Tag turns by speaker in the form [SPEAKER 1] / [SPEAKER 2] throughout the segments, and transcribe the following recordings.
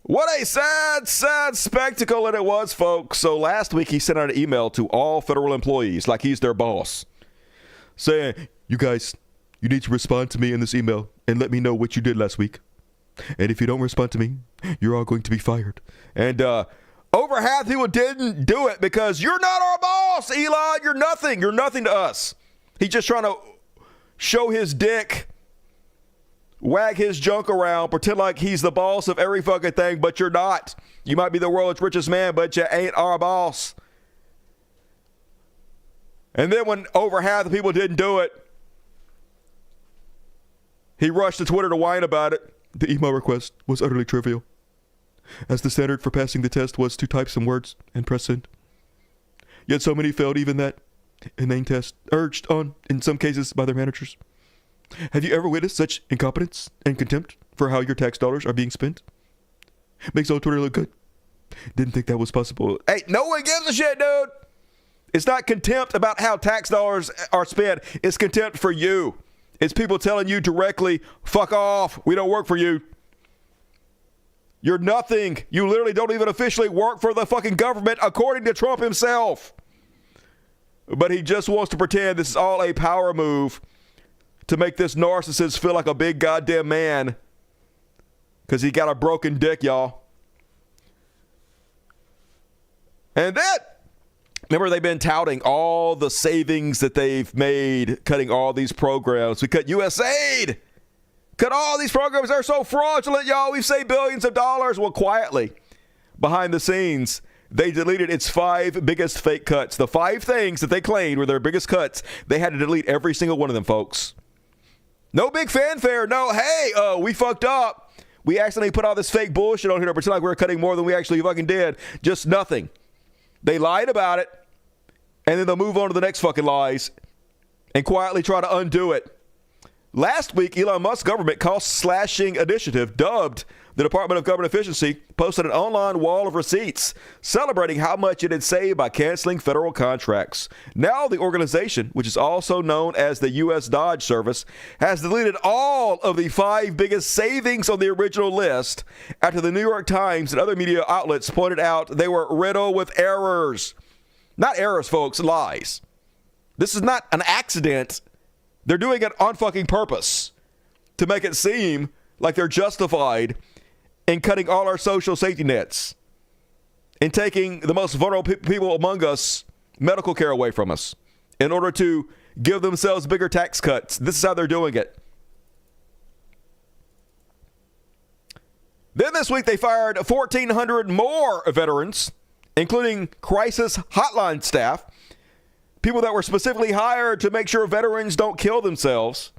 [SPEAKER 1] What a sad, sad spectacle it was, folks. So last week he sent out an email to all federal employees like he's their boss saying, you guys, you need to respond to me in this email and let me know what you did last week. And if you don't respond to me, you're all going to be fired. And over half people didn't do it because you're not our boss, Elon. You're nothing. You're nothing to us. He's just trying to show his dick, wag his junk around, pretend like he's the boss of every fucking thing, but you're not. You might be the world's richest man, but you ain't our boss. And then when over half the people didn't do it, he rushed to Twitter to whine about it. The email request was utterly trivial, as the standard for passing the test was to type some words and press send. Yet so many failed even that inane test, urged on, in some cases, by their managers. Have you ever witnessed such incompetence and contempt for how your tax dollars are being spent? Makes old Twitter look good. Didn't think that was possible. Hey, no one gives a shit, dude. It's not contempt about how tax dollars are spent. It's contempt for you. It's people telling you directly, fuck off. We don't work for you. You're nothing. You literally don't even officially work for the fucking government, according to Trump himself. But he just wants to pretend this is all a power move to make this narcissist feel like a big goddamn man because he got a broken dick, y'all. And that, remember, they've been touting all the savings that they've made, cutting all these programs. We cut USAID. Cut all these programs. They're so fraudulent, y'all. We've saved billions of dollars. Well, quietly, behind the scenes, they deleted its 5 biggest fake cuts. The 5 things that they claimed were their biggest cuts, they had to delete every single one of them, folks. No big fanfare. No, hey, we fucked up. We accidentally put all this fake bullshit on here to pretend like we were cutting more than we actually fucking did. Just nothing. They lied about it, and then they'll move on to the next fucking lies and quietly try to undo it. Last week, Elon Musk's government cost-slashing initiative, dubbed the Department of Government Efficiency, posted an online wall of receipts celebrating how much it had saved by canceling federal contracts. Now the organization, which is also known as the U.S. DOGE service, has deleted all of the 5 biggest savings on the original list after the New York Times and other media outlets pointed out they were riddled with errors. Not errors, folks, lies. This is not an accident. They're doing it on fucking purpose to make it seem like they're justified in cutting all our social safety nets and taking the most vulnerable people among us medical care away from us in order to give themselves bigger tax cuts. This is how they're doing it. Then this week they fired 1,400 more veterans, including crisis hotline staff, people that were specifically hired to make sure veterans don't kill themselves.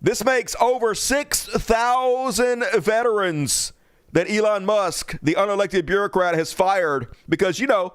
[SPEAKER 1] This makes over 6,000 veterans that Elon Musk, the unelected bureaucrat, has fired because, you know,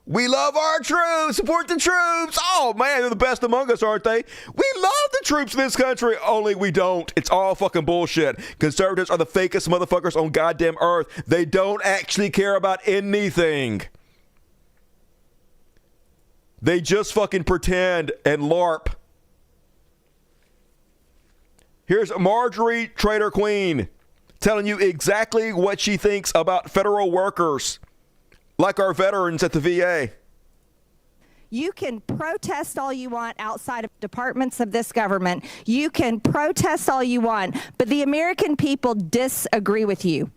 [SPEAKER 1] we love our troops, support the troops. Oh, man, they're the best among us, aren't they? We love the troops in this country, only we don't. It's all fucking bullshit. Conservatives are the fakest motherfuckers on goddamn earth. They don't actually care about anything. They just fucking pretend and LARP. Here's Marjorie Trader Queen telling you exactly what she thinks about federal workers, like our veterans at the VA.
[SPEAKER 2] You can protest all you want outside of departments of this government. You can protest all you want, but the American people disagree with you.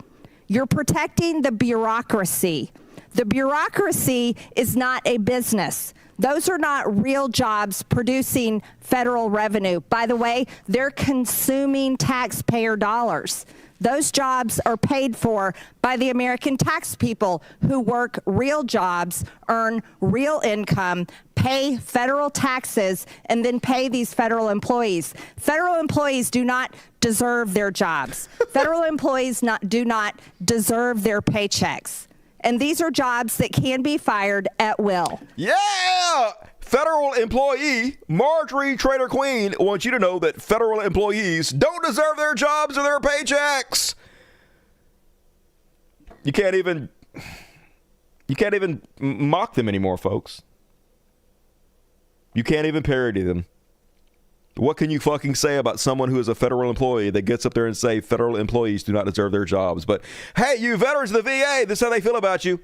[SPEAKER 2] You're protecting the bureaucracy. The bureaucracy is not a business. Those are not real jobs producing federal revenue. By the way, they're consuming taxpayer dollars. Those jobs are paid for by the American tax people who work real jobs, earn real income, pay federal taxes, and then pay these federal employees. Federal employees do not deserve their jobs. Federal employees do not deserve their paychecks. And these are jobs that can be fired at will.
[SPEAKER 1] Yeah! Federal employee Marjorie Trader Queen wants you to know that federal employees don't deserve their jobs or their paychecks. You can't even mock them anymore, folks. You can't even parody them. What can you fucking say about someone who is a federal employee that gets up there and say federal employees do not deserve their jobs? But hey, you veterans of the VA, this is how they feel about you.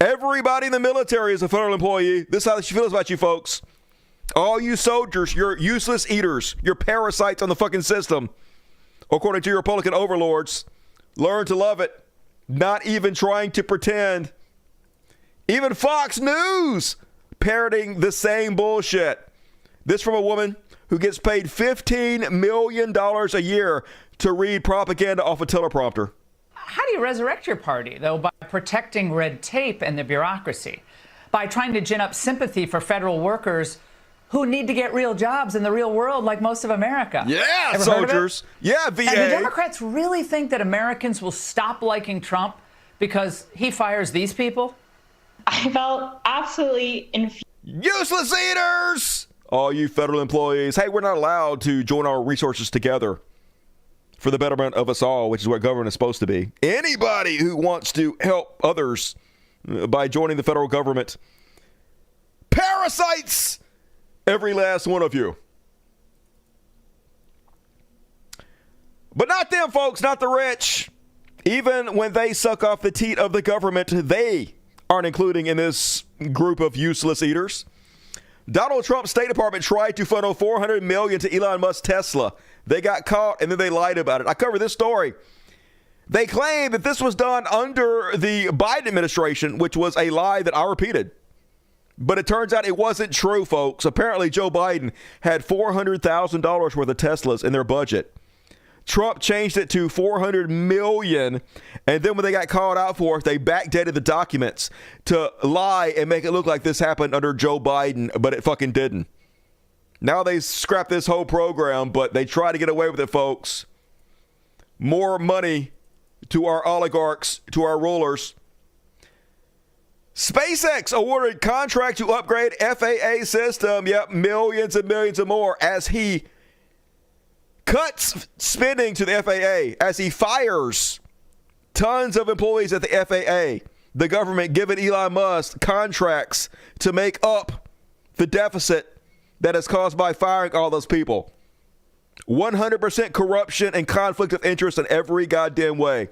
[SPEAKER 1] Everybody in the military is a federal employee. This is how she feels about you folks. All you soldiers, you're useless eaters. You're parasites on the fucking system. According to your Republican overlords, learn to love it. Not even trying to pretend. Even Fox News parroting the same bullshit. This from a woman who gets paid $15 million a year to read propaganda off a teleprompter.
[SPEAKER 3] How do you resurrect your party, though? By protecting red tape and the bureaucracy. By trying to gin up sympathy for federal workers who need to get real jobs in the real world like most of America.
[SPEAKER 1] Yeah,
[SPEAKER 3] Ever
[SPEAKER 1] soldiers. Yeah, VA.
[SPEAKER 3] And do Democrats really think that Americans will stop liking Trump because he fires these people?
[SPEAKER 4] I felt absolutely infuriated.
[SPEAKER 1] Useless eaters! All you federal employees, hey, we're not allowed to join our resources together for the betterment of us all, which is what government is supposed to be. Anybody who wants to help others by joining the federal government, parasites, every last one of you. But not them, folks, not the rich. Even when they suck off the teat of the government, they aren't including in this group of useless eaters. Donald Trump's State Department tried to funnel $400 million to Elon Musk's Tesla. They got caught and then they lied about it. I covered this story. They claim that this was done under the Biden administration, which was a lie that I repeated. But it turns out it wasn't true, folks. Apparently, Joe Biden had $400,000 worth of Teslas in their budget. Trump changed it to $400 million, and then when they got called out for it, they backdated the documents to lie and make it look like this happened under Joe Biden, but it fucking didn't. Now they scrapped this whole program, but they try to get away with it, folks. More money to our oligarchs, to our rulers. SpaceX awarded contract to upgrade FAA system. Yep, millions and millions and more as he cuts spending to the FAA, as he fires tons of employees at the FAA. The government giving Elon Musk contracts to make up the deficit that is caused by firing all those people. 100% corruption and conflict of interest in every goddamn way.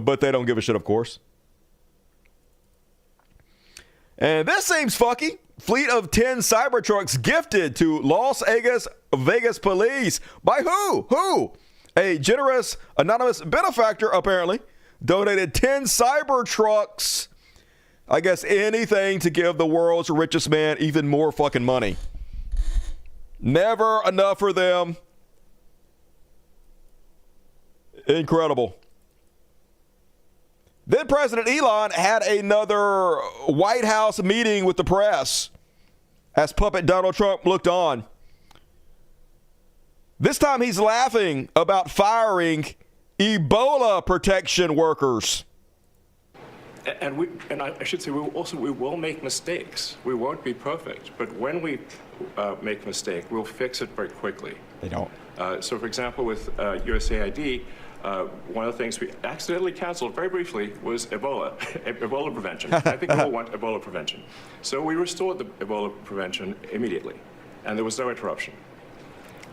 [SPEAKER 1] But they don't give a shit, of course. And this seems fucky. Fleet of 10 Cybertrucks gifted to Las Vegas police. By who? Who? A generous anonymous benefactor, apparently, donated 10 Cybertrucks. I guess anything to give the world's richest man even more fucking money. Never enough for them. Incredible. Then President Elon had another White House meeting with the press as puppet Donald Trump looked on. This time he's laughing about firing Ebola protection workers.
[SPEAKER 5] And I should say, we will make mistakes. We won't be perfect. But when we make a mistake, we'll fix it very quickly.
[SPEAKER 1] They don't.
[SPEAKER 5] So, for example, with USAID, one of the things we accidentally canceled very briefly was Ebola, Ebola prevention. I think people want Ebola prevention. So we restored the Ebola prevention immediately, and there was no interruption.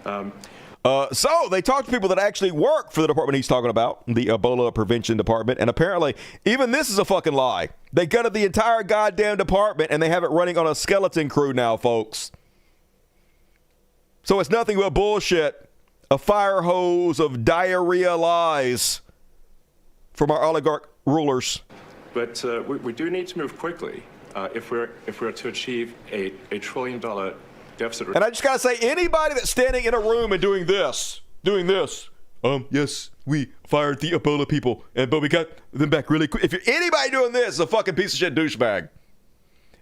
[SPEAKER 1] So they talked to people that actually work for the department he's talking about, the Ebola Prevention Department, and apparently even this is a fucking lie. They gutted the entire goddamn department, and they have it running on a skeleton crew now, folks. So it's nothing but bullshit. A fire hose of diarrhea lies from our oligarch rulers.
[SPEAKER 5] But we do need to move quickly if we're to achieve a $1 trillion deficit.
[SPEAKER 1] And I just gotta say, anybody that's standing in a room and doing this, yes, we fired the Ebola people, but we got them back really quick. If you're anybody doing this, is a fucking piece of shit douchebag.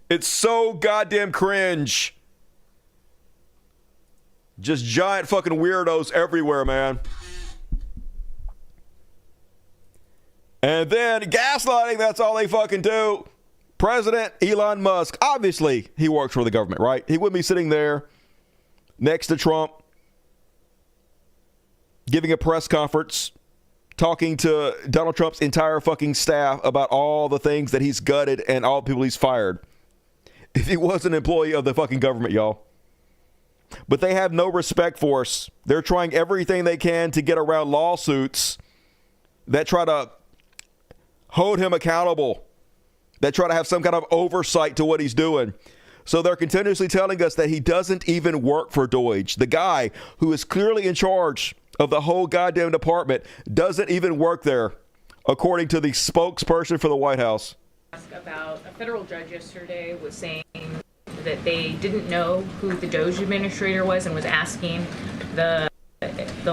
[SPEAKER 1] It's so goddamn cringe. Just giant fucking weirdos everywhere, man. And then gaslighting, that's all they fucking do. President Elon Musk, obviously he works for the government, right? He wouldn't be sitting there next to Trump giving a press conference talking to Donald Trump's entire fucking staff about all the things that he's gutted and all the people he's fired if he was an employee of the fucking government, y'all. But they have no respect for us. They're trying everything they can to get around lawsuits that try to hold him accountable, that try to have some kind of oversight to what he's doing. So they're continuously telling us that he doesn't even work for DOGE. The guy who is clearly in charge of the whole goddamn department doesn't even work there, according to the spokesperson for the White House.
[SPEAKER 6] About a federal judge yesterday was saying that they didn't know who the DOGE administrator was and was asking the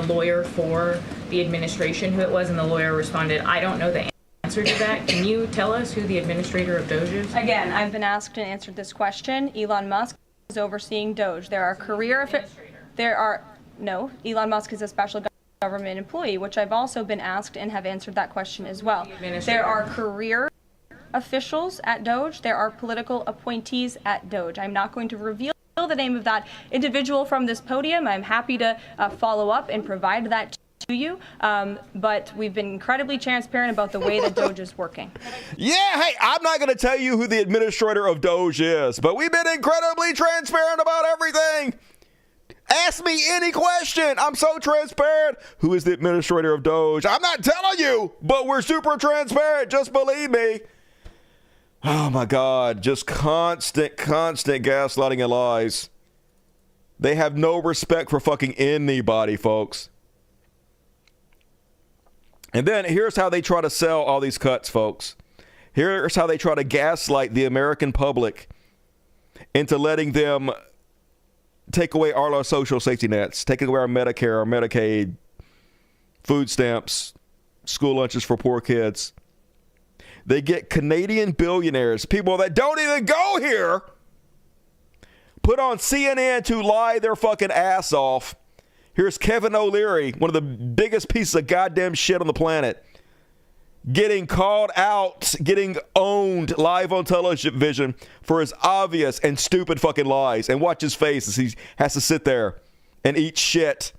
[SPEAKER 6] lawyer for the administration who it was, and the lawyer responded, "I don't know the answer to that. Can you tell us who the administrator of DOGE is?"
[SPEAKER 7] Again, I've been asked and answered this question. Elon Musk is overseeing DOGE. There are Elon Musk is a special government employee, which I've also been asked and have answered that question as well. There are career officials at DOGE. There are political appointees at DOGE. I'm not going to reveal the name of that individual from this podium. I'm happy to follow up and provide that to you, but we've been incredibly transparent about the way that DOGE is working.
[SPEAKER 1] Yeah, hey, I'm not going to tell you who the administrator of DOGE is, but we've been incredibly transparent about everything. Ask me any question. I'm so transparent. Who is the administrator of DOGE? I'm not telling you, but we're super transparent. Just believe me. Oh, my God. Just constant gaslighting and lies. They have no respect for fucking anybody, folks. And then here's how they try to sell all these cuts, folks. Here's how they try to gaslight the American public into letting them take away all our social safety nets, taking away our Medicare, our Medicaid, food stamps, school lunches for poor kids. They get Canadian billionaires, people that don't even go here, put on CNN to lie their fucking ass off. Here's Kevin O'Leary, one of the biggest pieces of goddamn shit on the planet, getting called out, getting owned live on television for his obvious and stupid fucking lies. And watch his face as he has to sit there and eat shit.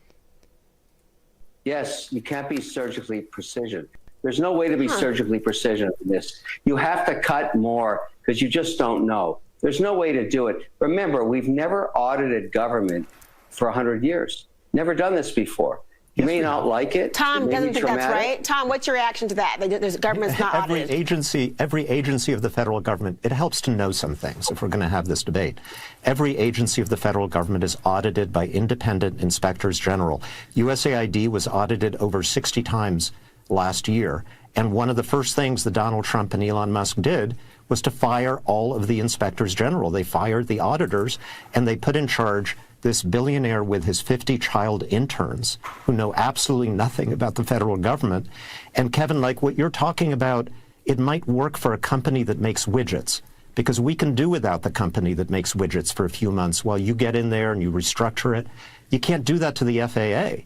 [SPEAKER 8] Yes, you can't be surgically precision. There's no way to be surgically precision in this. You have to cut more because you just don't know. There's no way to do it. Remember, we've never audited government for 100 years. Never done this before. You may not like it.
[SPEAKER 9] Tom doesn't think that's right. Tom, what's your reaction to that? The government's not audited.
[SPEAKER 10] Every agency of the federal government, it helps to know some things if we're going to have this debate. Every agency of the federal government is audited by independent inspectors general. USAID was audited over 60 times last year. And one of the first things that Donald Trump and Elon Musk did was to fire all of the inspectors general. They fired the auditors and they put in charge this billionaire with his 50 child interns who know absolutely nothing about the federal government. And Kevin, like what you're talking about, it might work for a company that makes widgets, because we can do without the company that makes widgets for a few months while you get in there and you restructure it. You can't do that to the FAA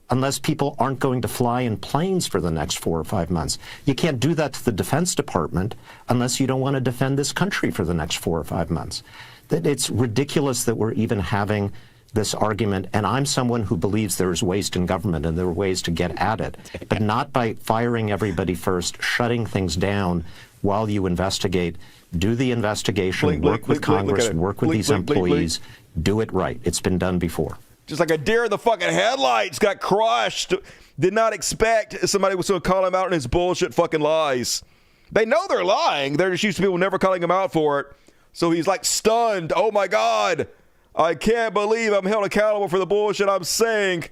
[SPEAKER 10] unless people aren't going to fly in planes for the next 4 or 5 months. You can't do that to the Defense Department unless you don't want to defend this country for the next 4 or 5 months. That it's ridiculous that we're even having this argument, and I'm someone who believes there is waste in government and there are ways to get at it, but not by firing everybody first, shutting things down while you investigate. Do the investigation, work with Congress, work with these employees, do it right. It's been done before.
[SPEAKER 1] Just like a deer in the fucking headlights, got crushed. Did not expect somebody was going to call him out on his bullshit fucking lies. They know they're lying. They're just used to people never calling him out for it. So he's like stunned. Oh my God, I can't believe I'm held accountable for the bullshit I'm saying.